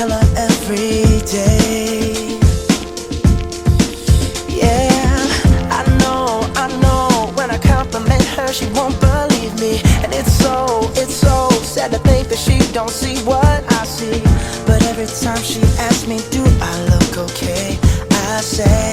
tell her every day. Yeah, I know, when I compliment her, she won't believe me. And it's so sad to think that she don't see what I see. But every time she asks me, do I look okay, I say